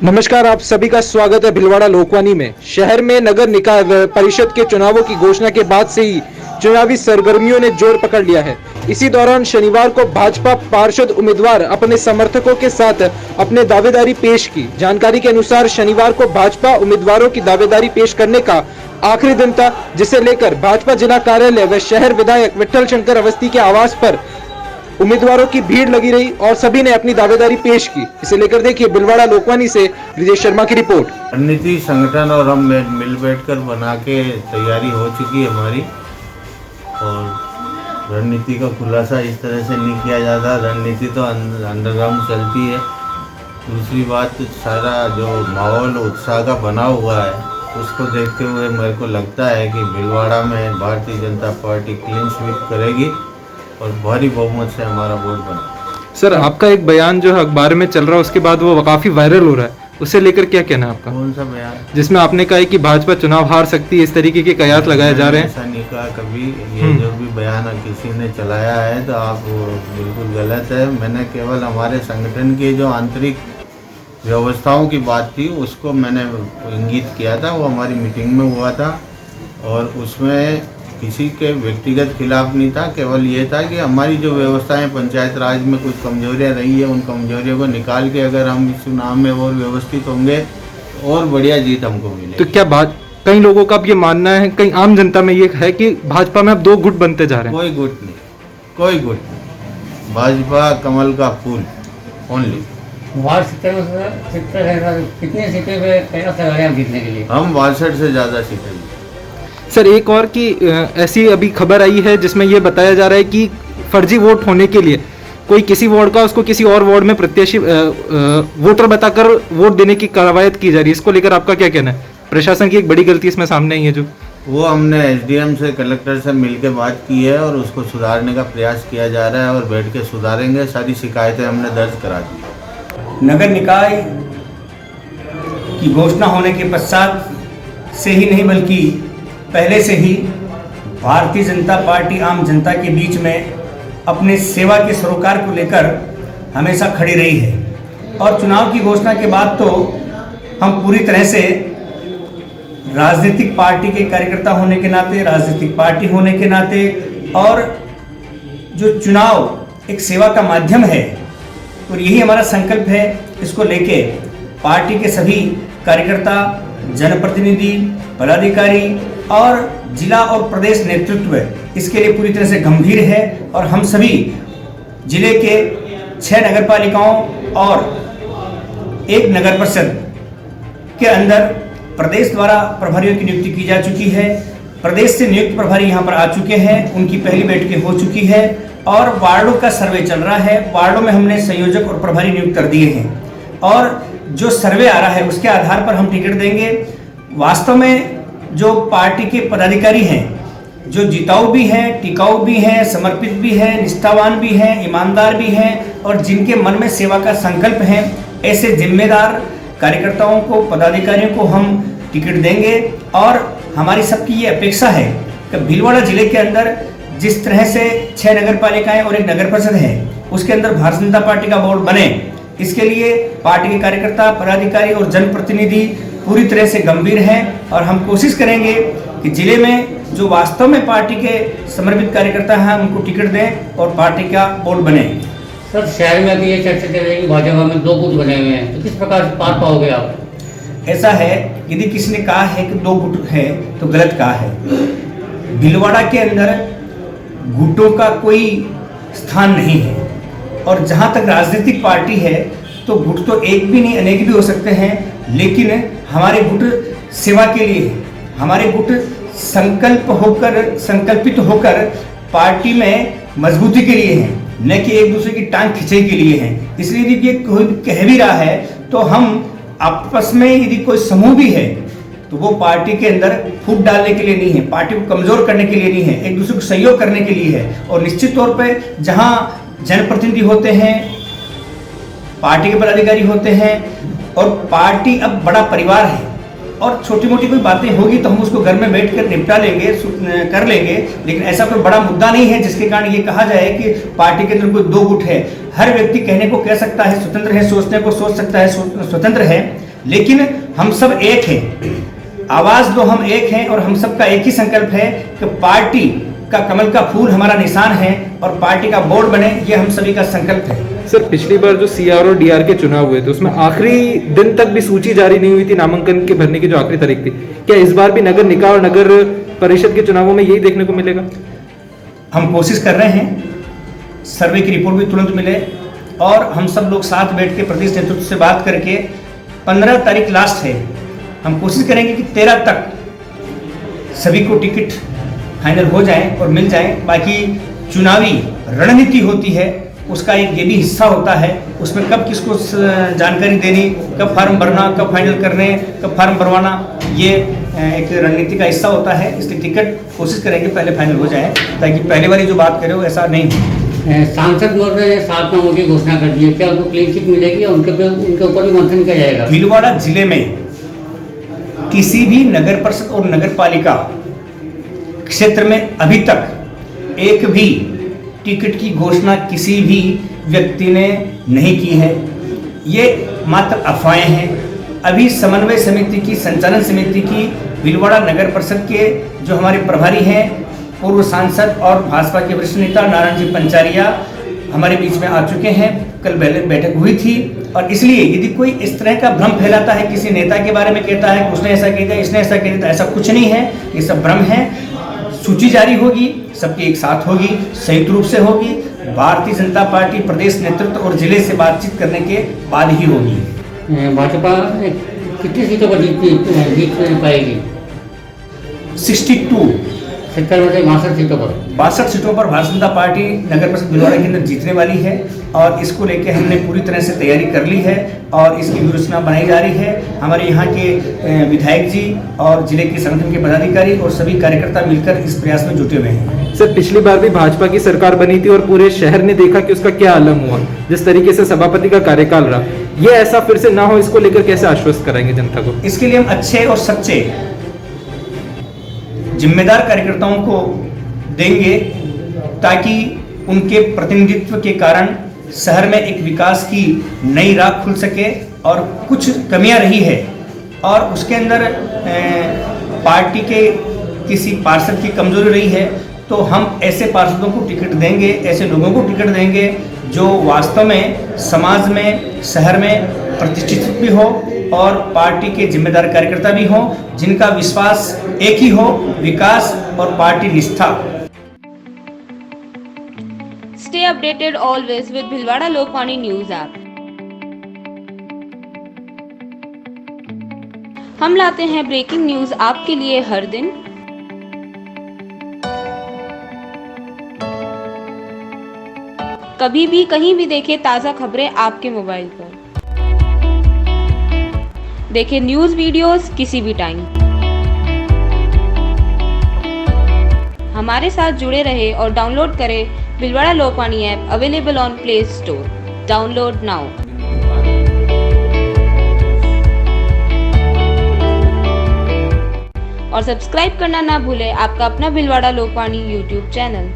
नमस्कार, आप सभी का स्वागत है भिलवाड़ा लोकवानी में। शहर में नगर निकाय परिषद के चुनावों की घोषणा के बाद से ही चुनावी सरगर्मियों ने जोर पकड़ लिया है। इसी दौरान शनिवार को भाजपा पार्षद उम्मीदवार अपने समर्थकों के साथ अपने दावेदारी पेश की। जानकारी के अनुसार शनिवार को भाजपा उम्मीदवारों की दावेदारी पेश करने का आखिरी दिन था, जिसे लेकर भाजपा जिला कार्यालय व शहर विधायक विठल शंकर अवस्थी के आवास पर उम्मीदवारों की भीड़ लगी रही और सभी ने अपनी दावेदारी पेश की। इसे लेकर देखिए भिलवाड़ा लोकवानी से ब्रिजेश शर्मा की रिपोर्ट। रणनीति संगठन और हम मिल बैठकर बना के तैयारी हो चुकी है हमारी, और रणनीति का खुलासा इस तरह से नहीं किया जाता। रणनीति तो अंडरग्राउंड चलती है। दूसरी बात, सारा जो माहौल उत्साह का बना हुआ है उसको देखते हुए मेरे को लगता है कि भिलवाड़ा में Bharatiya Janata party clean sweep करेगी और भारी बहुमत से हमारा वोट बना। सर, आपका एक बयान जो है अखबार में चल रहा है, उसके बाद वो काफी वायरल हो रहा है, उसे लेकर क्या कहना है आपका? कौन सा बयान? जिसमें आपने कहा है कि भाजपा चुनाव हार सकती है, इस तरीके के कयास लगाए जा रहे हैं। ऐसा नहीं कहा कभी। ये जो भी बयान किसी ने चलाया है तो आप बिल्कुल गलत है। मैंने केवल हमारे संगठन की जो आंतरिक व्यवस्थाओं की बात थी उसको मैंने इंगित किया था। वो हमारी मीटिंग में हुआ था और उसमें किसी के व्यक्तिगत खिलाफ नहीं था। केवल ये था कि हमारी जो व्यवस्थाएं पंचायत राज में कुछ कमजोरियां रही है, उन कमजोरियों को निकाल के अगर हम इस चुनाव में और व्यवस्थित होंगे और बढ़िया जीत हमको मिलेगी। तो क्या बात, कई लोगों का अब ये मानना है, कई आम जनता में ये है कि भाजपा में अब दो गुट बनते जा रहे हैं। कोई गुट नहीं, कोई गुट नहीं। भाजपा कमल का फूल ओनली। कितने सीटें पे प्रयास लगा रहे हैं जीतने के लिए? हम 62 से ज़्यादा सीटें। सर, एक और की ऐसी अभी खबर आई है जिसमें यह बताया जा रहा है कि फर्जी वोट होने के लिए कोई किसी वार्ड का उसको किसी और वार्ड में प्रत्याशी वोटर बताकर वोट देने की कवायद की जा रही है। इसको लेकर आपका क्या कहना है? प्रशासन की एक बड़ी गलती इसमें सामने आई है जो वो हमने एसडीएम से, कलेक्टर से मिलकर बात की है और उसको सुधारने का प्रयास किया जा रहा है और बैठ के सुधारेंगे। सारी शिकायतें हमने दर्ज करा दी। नगर निकाय की घोषणा होने के पश्चात से ही नहीं बल्कि पहले से ही भारतीय जनता पार्टी आम जनता के बीच में अपने सेवा के सरोकार को लेकर हमेशा खड़ी रही है। और चुनाव की घोषणा के बाद तो हम पूरी तरह से राजनीतिक पार्टी के कार्यकर्ता होने के नाते, राजनीतिक पार्टी होने के नाते, और जो चुनाव एक सेवा का माध्यम है और यही हमारा संकल्प है, इसको लेके पार्टी के सभी कार्यकर्ता, जनप्रतिनिधि, पदाधिकारी और जिला और प्रदेश नेतृत्व इसके लिए पूरी तरह से गंभीर है। और हम सभी जिले के 6 नगर पालिकाओं और 1 नगर परिषद के अंदर प्रदेश द्वारा प्रभारियों की नियुक्ति की जा चुकी है। प्रदेश से नियुक्त प्रभारी यहाँ पर आ चुके हैं, उनकी पहली बैठकें हो चुकी है और वार्डों का सर्वे चल रहा है। वार्डों में हमने संयोजक और प्रभारी नियुक्त कर दिए हैं और जो सर्वे आ रहा है उसके आधार पर हम टिकट देंगे। वास्तव में जो पार्टी के पदाधिकारी हैं, जो जिताऊ भी हैं, टिकाऊ भी हैं, समर्पित भी हैं, निष्ठावान भी हैं, ईमानदार भी हैं और जिनके मन में सेवा का संकल्प है, ऐसे जिम्मेदार कार्यकर्ताओं को, पदाधिकारियों को हम टिकट देंगे। और हमारी सबकी ये अपेक्षा है कि भिलवाड़ा जिले के अंदर जिस तरह से 6 नगर पालिकाएं और 1 नगर परिषद है, उसके अंदर भारतीय जनता पार्टी का बोर्ड बने, इसके लिए पार्टी के कार्यकर्ता, पदाधिकारी और जनप्रतिनिधि पूरी तरह से गंभीर हैं। और हम कोशिश करेंगे कि जिले में जो वास्तव में पार्टी के समर्पित कार्यकर्ता हैं उनको टिकट दें और पार्टी का बोर्ड बने। सर, शहर में अभी ये चर्चा चल रही है कि भाजपा में 2 गुट बने हुए हैं, तो किस प्रकार से पार पाओगे आप? ऐसा है, यदि किसी ने कहा है कि 2 गुट है तो गलत कहा है। भिलवाड़ा के अंदर गुटों का कोई स्थान नहीं है और जहाँ तक राजनीतिक पार्टी है तो गुट तो एक भी नहीं अनेक भी हो सकते हैं, लेकिन हमारे गुट सेवा के लिए है। हमारे गुट संकल्पित होकर पार्टी में मजबूती के लिए हैं, न कि एक दूसरे की टांग खिंचाई के लिए हैं। इसलिए यदि ये कोई कह भी रहा है तो हम आपस में यदि कोई समूह भी है तो वो पार्टी के अंदर फूट डालने के लिए नहीं है, पार्टी को कमजोर करने के लिए नहीं है, एक दूसरे को सहयोग करने के लिए है। और निश्चित तौर पे जहाँ जनप्रतिनिधि होते हैं, पार्टी के पदाधिकारी होते हैं और पार्टी अब बड़ा परिवार है और छोटी मोटी कोई बातें होगी तो हम उसको घर में बैठकर निपटा लेंगे, कर लेंगे, लेकिन ऐसा कोई बड़ा मुद्दा नहीं है जिसके कारण ये कहा जाए कि पार्टी के अंदर कोई 2 गुट है। हर व्यक्ति कहने को कह सकता है, स्वतंत्र है, सोचने को सोच सकता है, स्वतंत्र है, लेकिन हम सब एक हैं, आवाज दो हम एक हैं और हम सबका एक ही संकल्प है कि पार्टी का कमल का फूल हमारा निशान है और पार्टी का बोर्ड बने, ये हम सभी का संकल्प है। सर, पिछली बार जो सीआर और डीआर के चुनाव हुए थे उसमें आखिरी दिन तक भी सूची जारी नहीं हुई थी, नामांकन के भरने की जो आखिरी तारीख थी। क्या इस बार भी नगर निकाय और नगर परिषद के चुनावों में यही देखने को मिलेगा? हम कोशिश कर रहे हैं सर्वे की रिपोर्ट भी तुरंत मिले और हम सब लोग साथ बैठ के प्रदेश नेतृत्व से बात करके 15 तारीख लास्ट है, हम कोशिश करेंगे कि 13 तक सभी को टिकट फाइनल हो जाए और मिल जाए। बाकी चुनावी रणनीति होती है, उसका एक ये भी हिस्सा होता है, उसमें कब किसको जानकारी देनी, कब फार्म भरना, कब फाइनल करने, कब फार्म भरवाना, ये एक रणनीति का हिस्सा होता है। इसलिए टिकट कोशिश करेंगे पहले फाइनल हो जाए ताकि पहले वाली जो बात करे वो ऐसा नहीं हो। सांसद महोदय ने 7 नामों की घोषणा कर दी है, क्या उनको क्लीन चिट मिलेगी और उनके ऊपर भी मंथन किया जाएगा? भीलवाड़ा जिले में किसी भी नगर परिषद और नगर पालिका क्षेत्र में अभी तक एक भी टिकट की घोषणा किसी भी व्यक्ति ने नहीं की है। ये मात्र अफवाहें हैं। अभी समन्वय समिति की, संचालन समिति की भीलवाड़ा नगर परिषद के जो हमारे प्रभारी हैं, पूर्व सांसद और भाजपा के वरिष्ठ नेता नारायण जी पंचारिया हमारे बीच में आ चुके हैं। कल बैठक हुई थी और इसलिए यदि कोई इस तरह का भ्रम फैलाता है, किसी नेता के बारे में कहता है कि उसने ऐसा कह दिया, इसने ऐसा कह दिया, ऐसा कुछ नहीं है, ये सब भ्रम है। सूची जारी होगी, सबकी एक साथ होगी, संयुक्त रूप से होगी, भारतीय जनता पार्टी प्रदेश नेतृत्व और जिले से बातचीत करने के बाद ही होगी। भाजपा कितनी सीटों पर जीत पाएगी? 62 62 सीटों पर 62 सीटों पर भारतीय जनता पार्टी नगर परिषद भीलवाड़ा के अंदर जीतने वाली है और इसको लेके हमने पूरी तरह से तैयारी कर ली है और इसकी व्यूहरचना बनाई जा रही है। हमारे यहाँ के विधायक जी और जिले के संगठन के पदाधिकारी और सभी कार्यकर्ता मिलकर इस प्रयास में जुटे हुए हैं। सर, पिछली बार भी भाजपा की सरकार बनी थी और पूरे शहर ने देखा कि उसका क्या आलम हुआ, जिस तरीके से सभापति का कार्यकाल रहा। ये ऐसा फिर से ना हो, इसको लेकर कैसे आश्वस्त कराएंगे जनता को? इसके लिए हम अच्छे और सच्चे जिम्मेदार कार्यकर्ताओं को देंगे ताकि उनके प्रतिनिधित्व के कारण शहर में एक विकास की नई राह खुल सके। और कुछ कमियां रही है और उसके अंदर पार्टी के किसी पार्षद की कमजोरी रही है, तो हम ऐसे पार्षदों को टिकट देंगे, ऐसे लोगों को टिकट देंगे जो वास्तव में समाज में, शहर में प्रतिष्ठित भी हो और पार्टी के जिम्मेदार कार्यकर्ता भी हों, जिनका विश्वास एक ही हो, विकास और पार्टी निष्ठा। Stay updated always with Bhilwara Lokmani News app. हम लाते हैं ब्रेकिंग न्यूज आपके लिए हर दिन। कभी भी कहीं भी देखें ताज़ा खबरें आपके मोबाइल पर। देखें न्यूज़ वीडियोस किसी भी टाइम। हमारे साथ जुड़े रहे और डाउनलोड करें Bhilwara Lokvani app, available on play store. Download now. और सब्सक्राइब करना ना भूलें आपका अपना भीलवाड़ा लोकवाणी यूट्यूब चैनल।